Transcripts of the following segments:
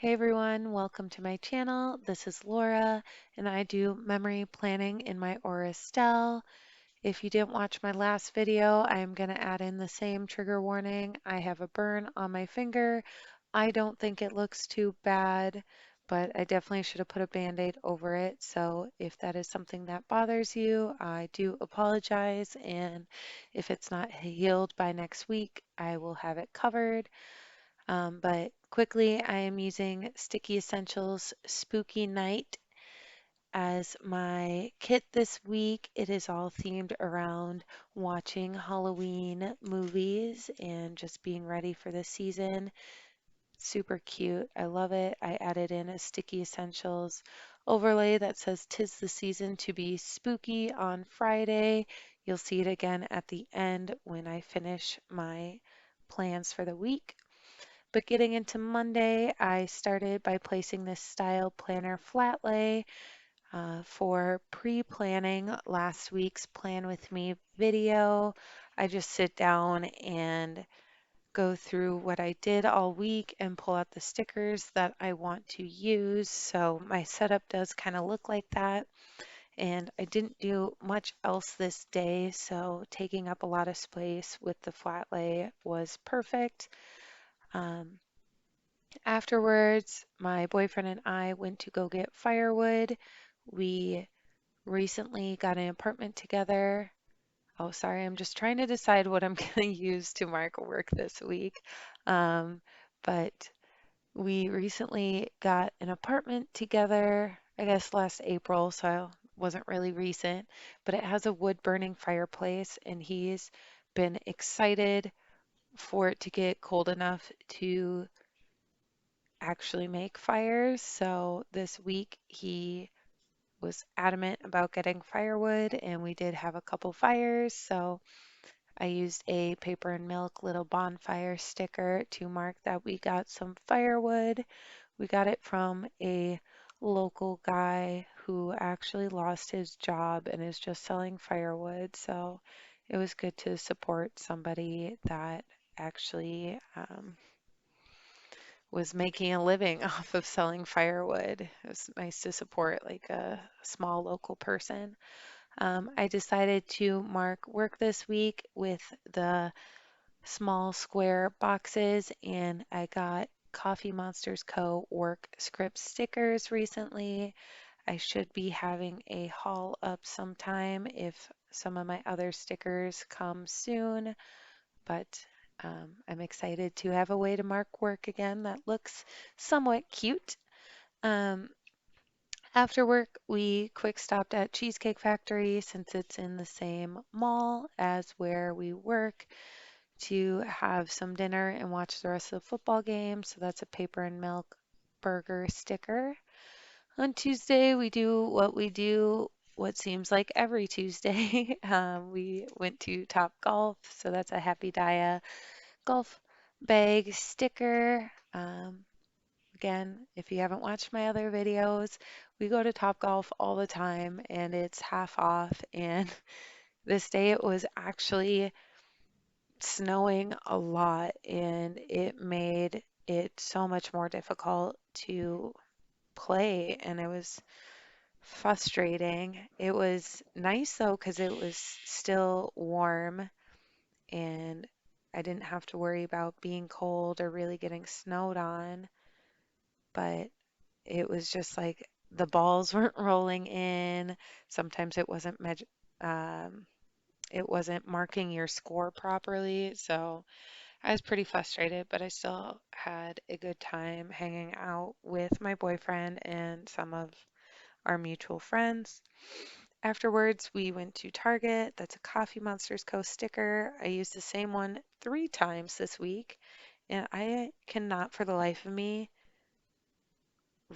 Hey everyone, welcome to my channel. This is Laura and I do memory planning in my Aura Stell. If you didn't watch my last video, I'm going to add in the same trigger warning. I have a burn on my finger. I don't think it looks too bad, but I definitely should have put a band-aid over it. So if that is something that bothers you, I do apologize. And if it's not healed by next week, I will have it covered. But quickly, I am using Sticky Essentials Spooky Night as my kit this week. It is all themed around watching Halloween movies and just being ready for the season. Super cute. I love it. I added in a Sticky Essentials overlay that says "'Tis the season to be spooky" on Friday. You'll see it again at the end when I finish my plans for the week. But getting into Monday, I started by placing this style planner flat lay for pre-planning last week's Plan With Me video. I just sit down and go through what I did all week and pull out the stickers that I want to use. So my setup does kind of look like that. And I didn't do much else this day, so taking up a lot of space with the flat lay was perfect. Um, Afterwards, my boyfriend and I went to go get firewood. We recently got an apartment together. Oh, sorry, I'm just trying to decide what I'm going to use to mark work this week. Um, but we recently got an apartment together, I guess last April, so it wasn't really recent, but it has a wood burning fireplace, and he's been excited for it to get cold enough to actually make fires. So this week he was adamant about getting firewood, and we did have a couple fires. So I used a paper and milk little bonfire sticker to mark that we got some firewood. We got it from a local guy who actually lost his job and is just selling firewood. So it was good to support somebody that actually was making a living off of selling firewood. It was nice to support like a small local person. I decided to mark work this week with the small square boxes, and I got Coffee Monsters Co. work script stickers recently. I should be having a haul up sometime if some of my other stickers come soon, but I'm excited to have a way to mark work again that looks somewhat cute. Um, After work, we quick stopped at Cheesecake Factory since it's in the same mall as where we work to have some dinner and watch the rest of the football game. So that's a paper and milk burger sticker. On Tuesday, we do what we do, what seems like every Tuesday. We went to Top Golf, so that's a Happy Dia golf bag sticker. Again, if you haven't watched my other videos, we go to Top Golf all the time and it's half off. And this day it was actually snowing a lot and it made it so much more difficult to play. And it was frustrating. It was nice though because it was still warm and I didn't have to worry about being cold or really getting snowed on. But it was just like the balls weren't rolling in. Sometimes um, it wasn't marking your score properly. So I was pretty frustrated, but I still had a good time hanging out with my boyfriend and some of our mutual friends. Afterwards, we went to Target. That's a Coffee Monsters Co. sticker. I used the same one 3 times this week, and I cannot for the life of me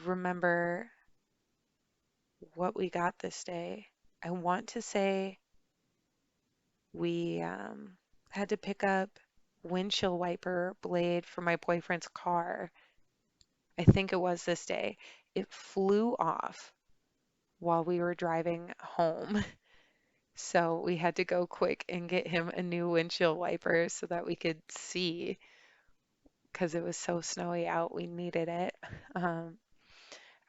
remember what we got this day. I want to say we had to pick up windshield wiper blade for my boyfriend's car. I think it was this day. It flew off while we were driving home. So we had to go quick and get him a new windshield wiper so that we could see because it was so snowy out. We needed it. Um,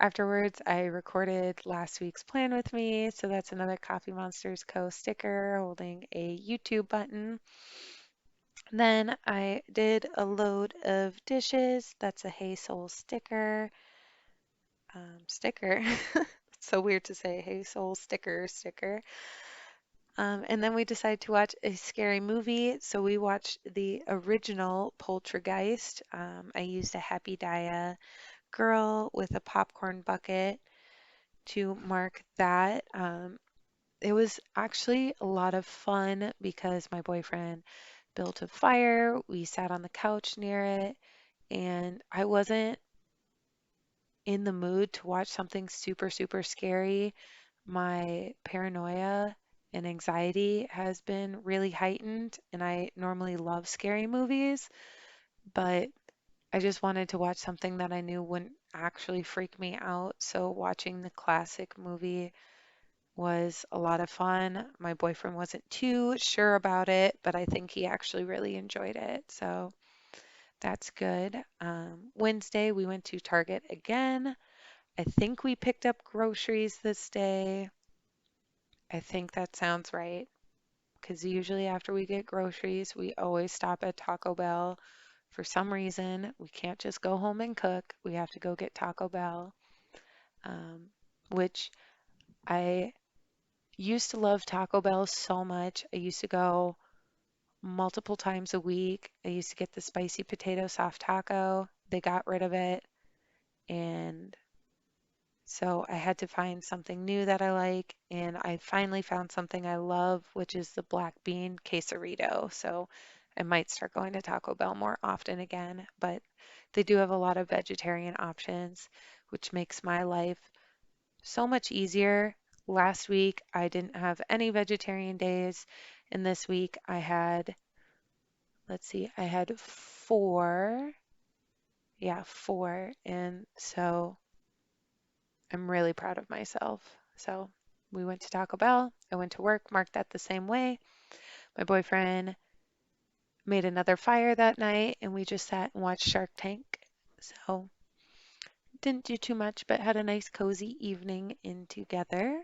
Afterwards, I recorded last week's plan with me. So that's another Coffee Monsters Co. sticker holding a YouTube button. Then I did a load of dishes. That's a Hey Soul sticker. Sticker. It's so weird to say Hey Soul sticker. And then we decided to watch a scary movie. So we watched the original Poltergeist. I used a Happy Dia girl with a popcorn bucket to mark that. It was actually a lot of fun because my boyfriend built a fire. We sat on the couch near it, and I wasn't in the mood to watch something super, super scary. My paranoia and anxiety has been really heightened, and I normally love scary movies, but I just wanted to watch something that I knew wouldn't actually freak me out. So watching the classic movie was a lot of fun. My boyfriend wasn't too sure about it, but I think he actually really enjoyed it. So that's good. Wednesday, we went to Target again. I think we picked up groceries this day. I think that sounds right. Because usually after we get groceries, we always stop at Taco Bell. For some reason, we can't just go home and cook. We have to go get Taco Bell, um, which I used to love Taco Bell so much. I used to go multiple times a week. I used to get the spicy potato soft taco. They got rid of it. And so I had to find something new that I like. And I finally found something I love, which is the black bean quesarito. So I might start going to Taco Bell more often again. But they do have a lot of vegetarian options, which makes my life so much easier. Last week, I didn't have any vegetarian days. And this week, I had, let's see, I had four. Yeah, four. And so I'm really proud of myself. So we went to Taco Bell. I went to work, marked that the same way. My boyfriend made another fire that night, and we just sat and watched Shark Tank. So didn't do too much, but had a nice cozy evening in together.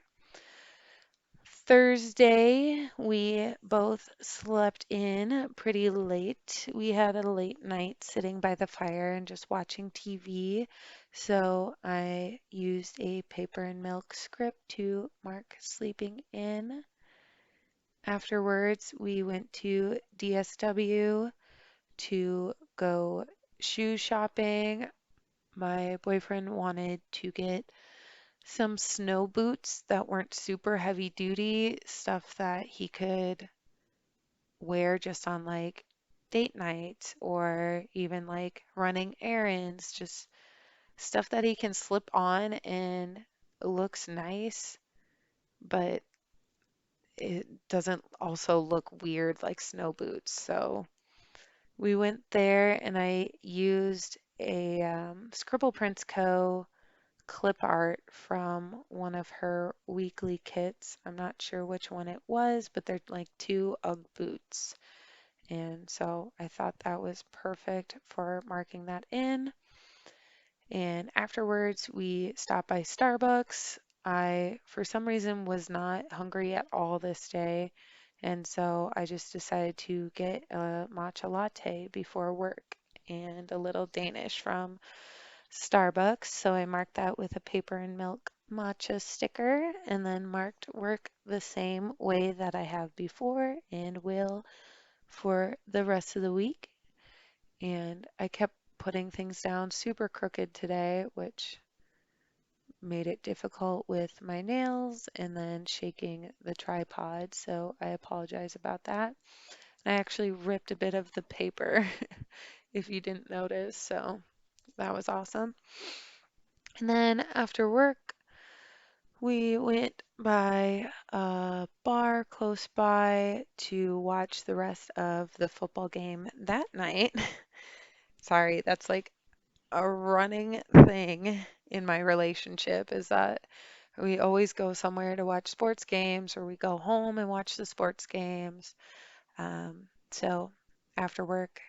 Thursday, we both slept in pretty late. We had a late night sitting by the fire and just watching TV. So I used a paper and milk script to mark sleeping in. Afterwards, we went to DSW to go shoe shopping. My boyfriend wanted to get some snow boots that weren't super heavy duty, stuff that he could wear just on like date night or even like running errands, just stuff that he can slip on and looks nice, but it doesn't also look weird like snow boots. So we went there and I used a Scribble Prints Co. clip art from one of her weekly kits. I'm not sure which one it was, but they're like two Ugg boots. And so I thought that was perfect for marking that in. And afterwards, we stopped by Starbucks. I, for some reason, was not hungry at all this day. And so I just decided to get a matcha latte before work and a little Danish from Starbucks. So I marked that with a paper and milk matcha sticker and then marked work the same way that I have before and will for the rest of the week. And I kept putting things down super crooked today, which made it difficult with my nails and then shaking the tripod. So I apologize about that. I actually ripped a bit of the paper if you didn't notice. So that was awesome. And then after work, we went by a bar close by to watch the rest of the football game that night. Sorry, that's like a running thing in my relationship is that we always go somewhere to watch sports games or we go home and watch the sports games. So after work,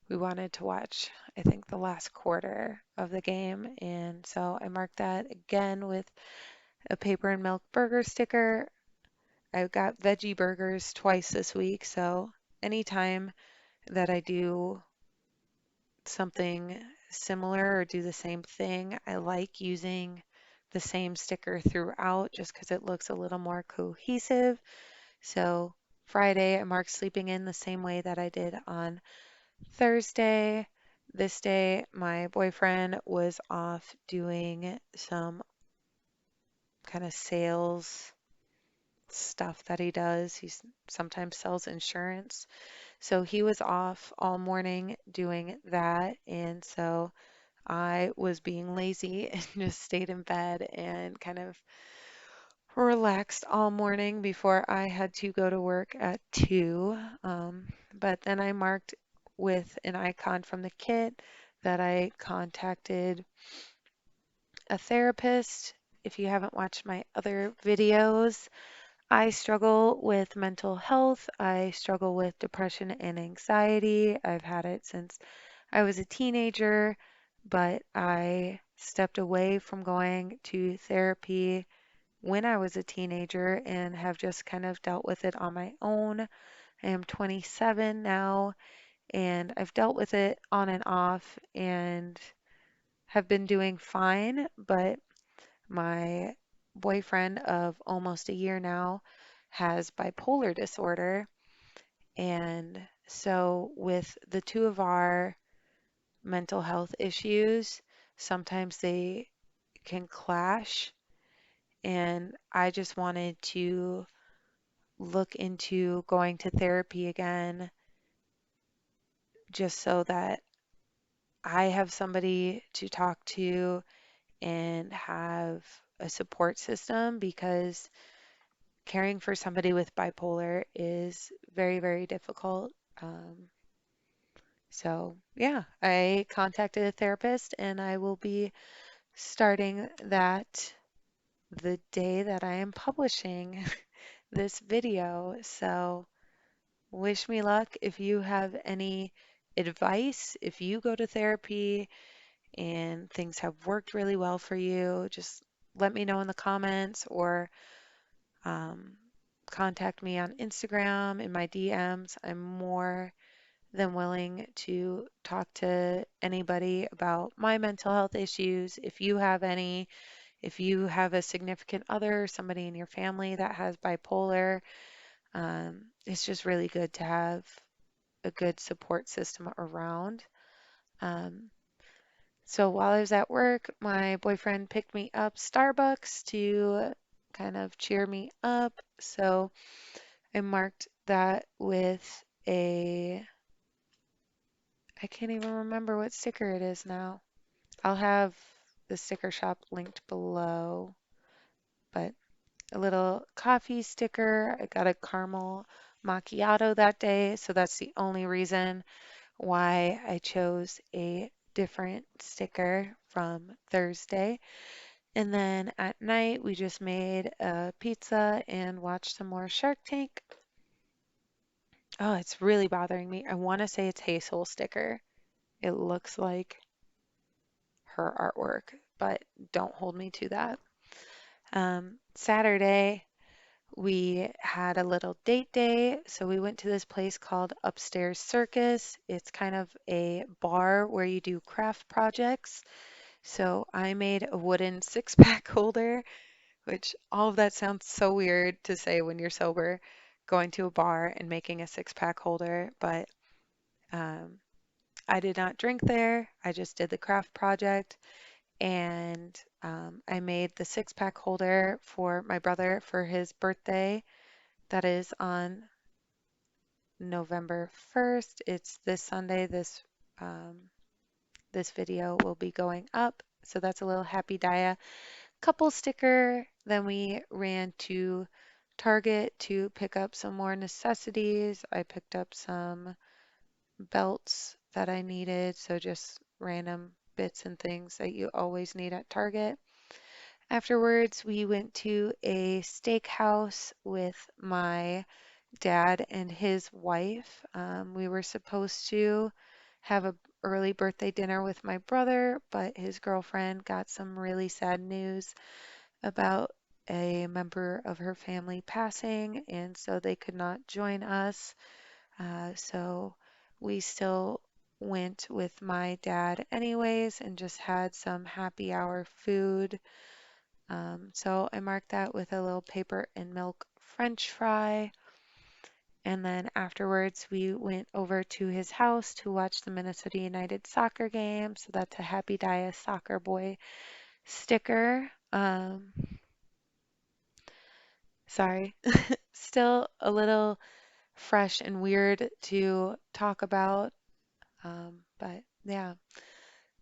we wanted to watch, I think, the last quarter of the game. And so I marked that again with a paper and milk burger sticker. I got veggie burgers twice this week. So anytime that I do something similar or do the same thing, I like using the same sticker throughout just because it looks a little more cohesive. So Friday, I marked sleeping in the same way that I did on Thursday. This day, my boyfriend was off doing some kind of sales stuff that he does. He sometimes sells insurance. So he was off all morning doing that. And so I was being lazy and just stayed in bed and kind of relaxed all morning before I had to go to work at 2. But then I marked with an icon from the kit that I contacted a therapist. If you haven't watched my other videos, I struggle with mental health. I struggle with depression and anxiety. I've had it since I was a teenager, but I stepped away from going to therapy when I was a teenager and have just kind of dealt with it on my own. I am 27 now and I've dealt with it on and off and have been doing fine, but my boyfriend of almost a year now has bipolar disorder. And so, with the two of our mental health issues, sometimes they can clash. And I just wanted to look into going to therapy again just so that I have somebody to talk to and have a support system because caring for somebody with bipolar is very, very difficult. Um, so, yeah, I contacted a therapist and I will be starting that the day that I am publishing this video. So, wish me luck. If you have any advice, if you go to therapy and things have worked really well for you, just let me know in the comments or um, contact me on Instagram in my DMs. I'm more than willing to talk to anybody about my mental health issues. If you have any, if you have a significant other, somebody in your family that has bipolar, it's just really good to have a good support system around. Um, so while I was at work, my boyfriend picked me up Starbucks to kind of cheer me up. So I marked that with a, I can't even remember what sticker it is now. I'll have the sticker shop linked below, but a little coffee sticker. I got a caramel macchiato that day, so that's the only reason why I chose a different sticker from Thursday. And then at night, we just made a pizza and watched some more Shark Tank. Oh, it's really bothering me. I want to say it's Hazel sticker. It looks like her artwork, but don't hold me to that. Saturday, we had a little date day. So we went to this place called Upstairs Circus. It's kind of a bar where you do craft projects. So I made a wooden six-pack holder, which all of that sounds so weird to say when you're sober, going to a bar and making a six-pack holder, but um, I did not drink there. I just did the craft project and I made the six-pack holder for my brother for his birthday. That is on November 1st. It's this Sunday. This video will be going up. So that's a little happy dia couple sticker. Then we ran to Target to pick up some more necessities. I picked up some belts that I needed, so just random bits and things that you always need at Target. Afterwards, we went to a steakhouse with my dad and his wife. We were supposed to have a early birthday dinner with my brother, but his girlfriend got some really sad news about a member of her family passing, and so they could not join us. So we still went with my dad anyways and just had some happy hour food. So I marked that with a little paper and milk French fry. And then afterwards, we went over to his house to watch the Minnesota United soccer game. So that's a Happy Dia Soccer Boy sticker. Sorry, still a little fresh and weird to talk about. But yeah,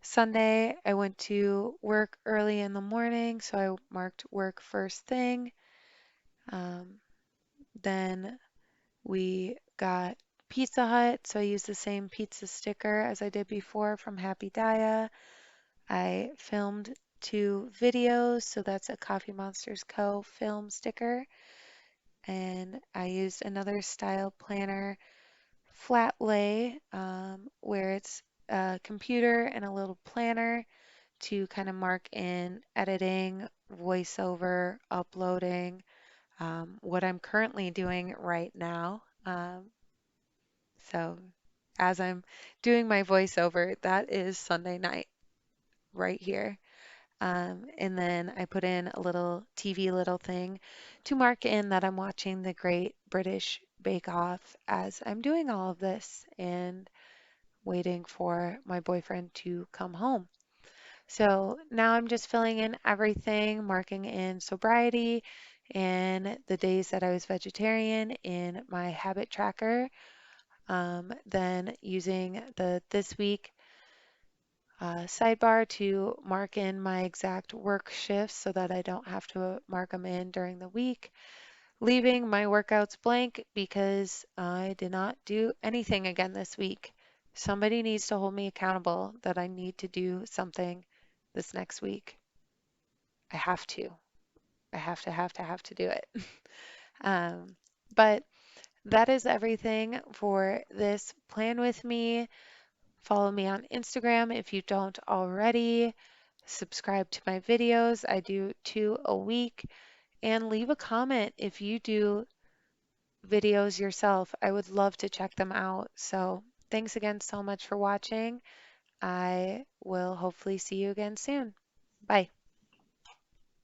Sunday I went to work early in the morning, so I marked work first thing. Um, then we got Pizza Hut, so I used the same pizza sticker as I did before from Happy Dia. I filmed 2 videos, so that's a Coffee Monsters Co. film sticker. And I used another style planner flat lay where it's a computer and a little planner to kind of mark in editing, voiceover, uploading, what I'm currently doing right now. So as I'm doing my voiceover, that is Sunday night right here. And then I put in a little TV little thing to mark in that I'm watching the Great British Bake Off as I'm doing all of this and waiting for my boyfriend to come home. So now I'm just filling in everything, marking in sobriety and the days that I was vegetarian in my habit tracker. Then using the this week sidebar to mark in my exact work shifts so that I don't have to mark them in during the week. Leaving my workouts blank because I did not do anything again this week. Somebody needs to hold me accountable that I need to do something this next week. I have to. I have to do it. Um, but that is everything for this plan with me. Follow me on Instagram if you don't already. Subscribe to my videos. I do 2 a week. And leave a comment if you do videos yourself. I would love to check them out. So thanks again so much for watching. I will hopefully see you again soon. Bye.